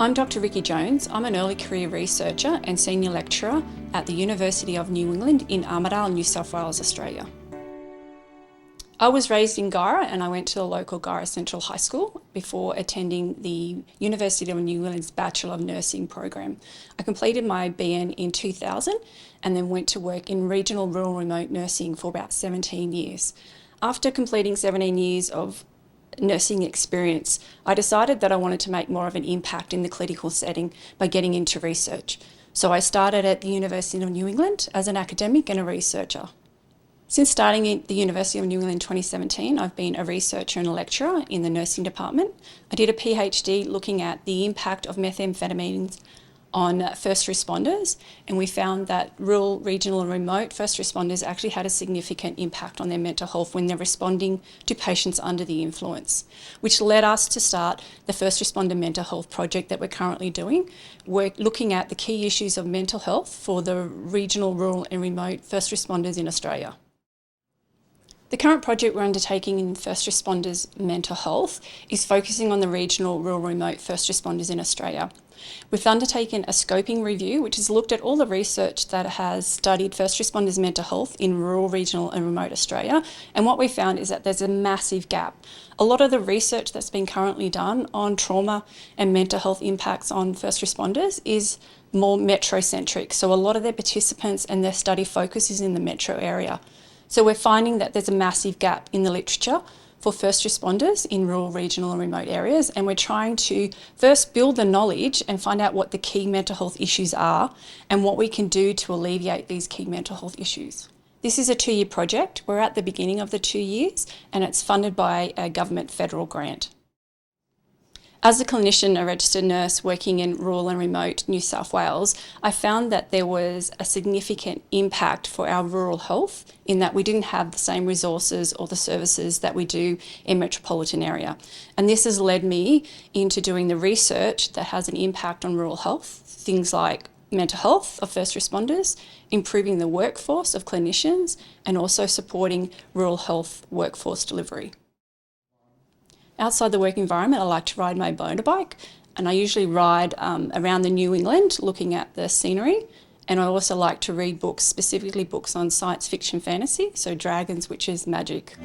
I'm Dr. Rikki Jones. I'm an early career researcher and senior lecturer at the University of New England in Armidale, New South Wales, Australia. I was raised in Guyra and I went to the local Guyra Central High School before attending the University of New England's Bachelor of Nursing program. I completed my BN in 2000 and then went to work in regional rural remote nursing for about 17 years. After completing 17 years of nursing experience, I decided that I wanted to make more of an impact in the clinical setting by getting into research. So I started at the University of New England as an academic and a researcher. Since starting at the University of New England in 2017, I've been a researcher and a lecturer in the nursing department. I did a Ph.D. looking at the impact of methamphetamines on first responders, and we found that rural, regional and remote first responders actually had a significant impact on their mental health when they're responding to patients under the influence, which led us to start the First Responder Mental Health project that we're currently doing. We're looking at the key issues of mental health for the regional, rural and remote first responders in Australia. The current project we're undertaking in first responders' mental health is focusing on the regional, rural, remote first responders in Australia. We've undertaken a scoping review, which has looked at all the research that has studied first responders' mental health in rural, regional and remote Australia. And what we found is that there's a massive gap. A lot of the research that's been currently done on trauma and mental health impacts on first responders is more metrocentric. So a lot of their participants and their study focus is in the metro area. So we're finding that there's a massive gap in the literature for first responders in rural, regional and remote areas, and we're trying to first build the knowledge and find out what the key mental health issues are and what we can do to alleviate these key mental health issues. This is a 2-year project. We're at the beginning of the 2 years and it's funded by a government federal grant. As a clinician, a registered nurse working in rural and remote New South Wales, I found that there was a significant impact for our rural health in that we didn't have the same resources or the services that we do in metropolitan area. And this has led me into doing the research that has an impact on rural health, things like mental health of first responders, improving the workforce of clinicians, and also supporting rural health workforce delivery. Outside the work environment, I like to ride my motorbike, and I usually ride around the New England looking at the scenery. And I also like to read books, specifically books on science fiction fantasy, so dragons, witches, magic.